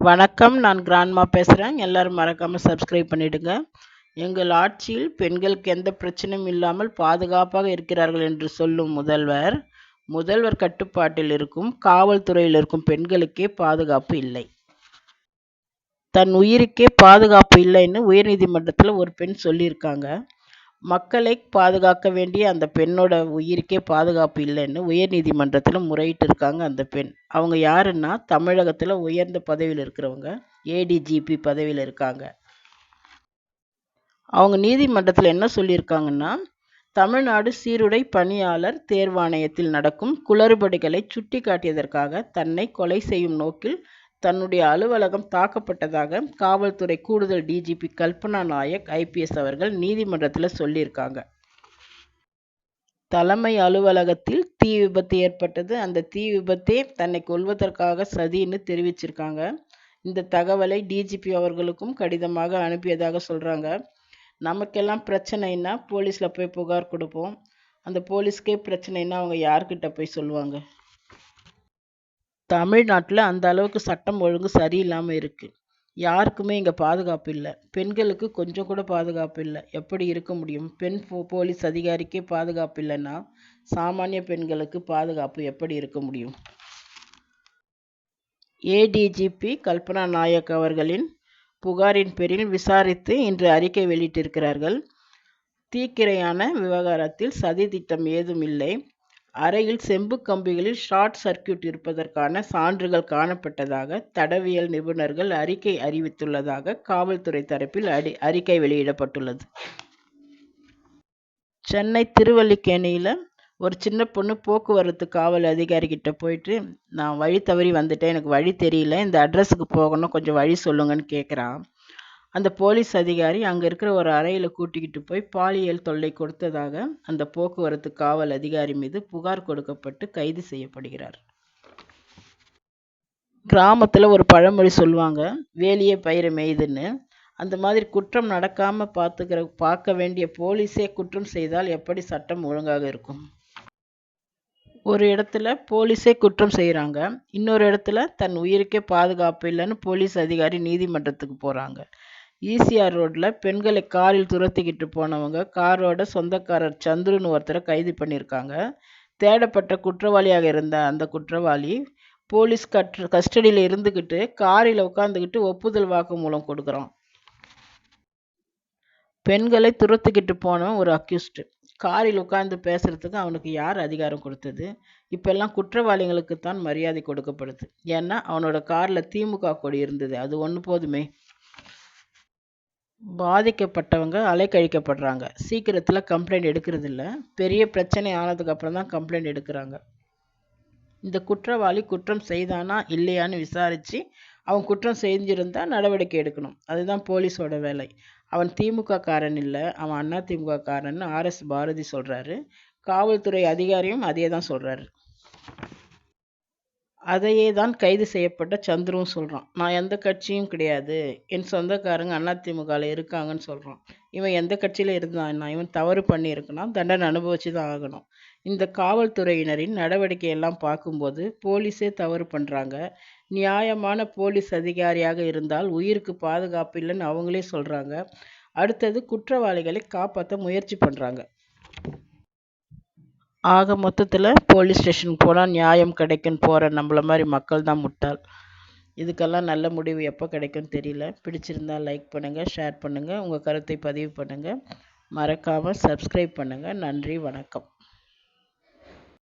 வணக்கம். நான் கிராண்ட்மா பேசுகிறேன். எல்லாரும் மறக்காமல் சப்ஸ்கிரைப் பண்ணிடுங்க. எங்கள் ஆட்சியில் பெண்களுக்கு எந்த பிரச்சனையும் இல்லாமல் பாதுகாப்பாக இருக்கிறார்கள் என்று சொல்லும் முதல்வர் கட்டுப்பாட்டில் இருக்கும் காவல்துறையில் இருக்கும் பெண்களுக்கே பாதுகாப்பு இல்லை. தன் உயிருக்கே பாதுகாப்பு இல்லைன்னு உயர்நீதிமன்றத்தில் ஒரு பெண் சொல்லியிருக்காங்க. மக்களை பாதுகாக்க வேண்டிய அந்த பெண்ணோட உயிருக்கே பாதுகாப்பு இல்லைன்னு உயர்நீதிமன்றத்தில் முறையிட்டு இருக்காங்க அந்த பெண். அவங்க யாருன்னா தமிழகத்தில் உயர்ந்த பதவியில் இருக்கிறவங்க, ஏடிஜிபி பதவியில் இருக்காங்க. அவங்க நீதிமன்றத்தில் என்ன சொல்லியிருக்காங்கன்னா, தமிழ்நாடு சீருடை பணியாளர் தேர்வாணையத்தில் நடக்கும் குளறுபடிகளை சுட்டி காட்டியதற்காக தன்னை கொலை செய்யும் நோக்கில் தன்னுடைய அலுவலகம் தாக்கப்பட்டதாக காவல்துறை கூடுதல் டிஜிபி கல்பனா நாயக் ஐபிஎஸ் அவர்கள் நீதிமன்றத்தில் சொல்லியிருக்காங்க. தலைமை அலுவலகத்தில் தீ விபத்து ஏற்பட்டது. அந்த தீ விபத்தே தன்னை கொல்வதற்காக சதின்னு தெரிவிச்சிருக்காங்க. இந்த தகவலை டிஜிபி அவர்களுக்கும் கடிதமாக அனுப்பியதாக சொல்கிறாங்க. நமக்கெல்லாம் பிரச்சனைன்னா போலீஸில் போய் புகார் கொடுப்போம். அந்த போலீஸ்க்கே பிரச்சனைன்னா அவங்க யார்கிட்ட போய் சொல்லுவாங்க? தமிழ்நாட்டில் அந்த அளவுக்கு சட்டம் ஒழுங்கு சரியில்லாமல் இருக்குது. யாருக்குமே இங்கே பாதுகாப்பு இல்லை. பெண்களுக்கு கொஞ்சம் கூட பாதுகாப்பு இல்லை. எப்படி இருக்க முடியும்? பெண் போலீஸ் அதிகாரிக்கே பாதுகாப்பு இல்லைன்னா சாமானிய பெண்களுக்கு பாதுகாப்பு எப்படி இருக்க முடியும்? ஏடிஜிபி கல்பனா நாயக் அவர்களின் புகாரின் பேரில் விசாரித்து இன்று அறிக்கை வெளியிட்டிருக்கிறார்கள். தீக்கிரையான விவகாரத்தில் சதி திட்டம் ஏதும் இல்லை. அறையில் செம்பு கம்பிகளில் ஷார்ட் சர்க்கியூட் இருப்பதற்கான சான்றுகள் காணப்பட்டதாக தடவியல் நிபுணர்கள் அறிக்கை அறிவித்துள்ளதாக காவல்துறை தரப்பில் அறிக்கை வெளியிடப்பட்டுள்ளது. சென்னை திருவல்லிக்கேணியில் ஒரு சின்ன பொண்ணு போக்குவரத்து காவல் அதிகாரிகிட்ட போயிட்டு, நான் வழி தவறி வந்துட்டேன், எனக்கு வழி தெரியல, இந்த அட்ரஸுக்கு போகணும், கொஞ்சம் வழி சொல்லுங்கன்னு கேட்குறான். அந்த போலீஸ் அதிகாரி அங்கே இருக்கிற ஒரு அறையில் கூட்டிக்கிட்டு போய் பாலியல் தொல்லை கொடுத்ததாக அந்த போக்குவரத்து காவல் அதிகாரி மீது புகார் கொடுக்கப்பட்டு கைது செய்யப்படுகிறார். கிராமத்தில் ஒரு பழமொழி சொல்லுவாங்க, வேலியே பயிரை மேய்துன்னு. அந்த மாதிரி குற்றம் நடக்காமல் பார்க்க வேண்டிய போலீஸே குற்றம் செய்தால் எப்படி சட்டம் ஒழுங்காக இருக்கும்? ஒரு இடத்துல போலீஸே குற்றம் செய்கிறாங்க, இன்னொரு இடத்துல தன் உயிருக்கே பாதுகாப்பு இல்லைன்னு போலீஸ் அதிகாரி நீதிமன்றத்துக்கு போகிறாங்க. ஈசிஆர் ரோட்டில் பெண்களை காரில் துரத்திக்கிட்டு போனவங்க காரோட சொந்தக்காரர் சந்துருன்னு ஒருத்தரை கைது பண்ணியிருக்காங்க. தேடப்பட்ட குற்றவாளியாக இருந்த அந்த குற்றவாளி போலீஸ் கஸ்டடியில் இருந்துக்கிட்டு காரில் உட்காந்துக்கிட்டு ஒப்புதல் வாக்குமூலம் கொடுக்குறான். பெண்களை துரத்திக்கிட்டு போனவன் ஒரு அக்யூஸ்டு. காரில் உட்கார்ந்து பேசுறதுக்கு அவனுக்கு யார் அதிகாரம் கொடுத்தது? இப்பெல்லாம் குற்றவாளிகளுக்கு தான் மரியாதை கொடுக்கப்படுது. ஏன்னா அவனோட காரில் திமுக கொடி இருந்தது, அது ஒன்று போதுமே. பாதிக்கப்பட்டவங்க அலைக்கழிக்கப்படுறாங்க. சீக்கிரத்தில் கம்ப்ளைண்ட் எடுக்கிறது இல்லை. பெரிய பிரச்சனை ஆனதுக்கப்புறம் தான் கம்ப்ளைண்ட் எடுக்கிறாங்க. இந்த குற்றவாளி குற்றம் செய்தானா இல்லையான்னு விசாரித்து அவன் குற்றம் செஞ்சிருந்தா நடவடிக்கை எடுக்கணும். அதுதான் போலீஸோட வேலை. அவன் திமுக காரன் இல்லை, அவன் அண்ணா திமுக காரன்னு RS பாரதி சொல்கிறாரு. காவல்துறை அதிகாரியும் அதே தான் சொல்கிறாரு. அதையே தான் கைது செய்யப்பட்ட சந்துருவும் சொல்கிறான். நான் எந்த கட்சியும் கிடையாது, என் சொந்தக்காரங்க அதிமுகவில் இருக்காங்கன்னு சொல்கிறான். இவன் எந்த கட்சியில் இருந்தான்னா இவன் தவறு பண்ணியிருக்கணும், தண்டனை அனுபவிச்சு தான் ஆகணும். இந்த காவல்துறையினரின் நடவடிக்கையெல்லாம் பார்க்கும்போது போலீஸே தவறு பண்ணுறாங்க. நியாயமான போலீஸ் அதிகாரியாக இருந்தால் உயிருக்கு பாதுகாப்பு இல்லைன்னு அவங்களே சொல்கிறாங்க. அடுத்தது குற்றவாளிகளை காப்பாற்ற முயற்சி பண்ணுறாங்க. ஆக மொத்தத்தில் போலீஸ் ஸ்டேஷனுக்கு போனால் நியாயம் கிடைக்குன்னு போகிற நம்மள மாதிரி மக்கள் தான் முட்டாள். இதுக்கெல்லாம் நல்ல முடிவு எப்போ கிடைக்கும்னு தெரியல. பிடிச்சிருந்தால் லைக் பண்ணுங்கள், ஷேர் பண்ணுங்கள், உங்கள் கருத்தை பதிவு பண்ணுங்கள். மறக்காமல் சப்ஸ்கிரைப் பண்ணுங்கள். நன்றி, வணக்கம்.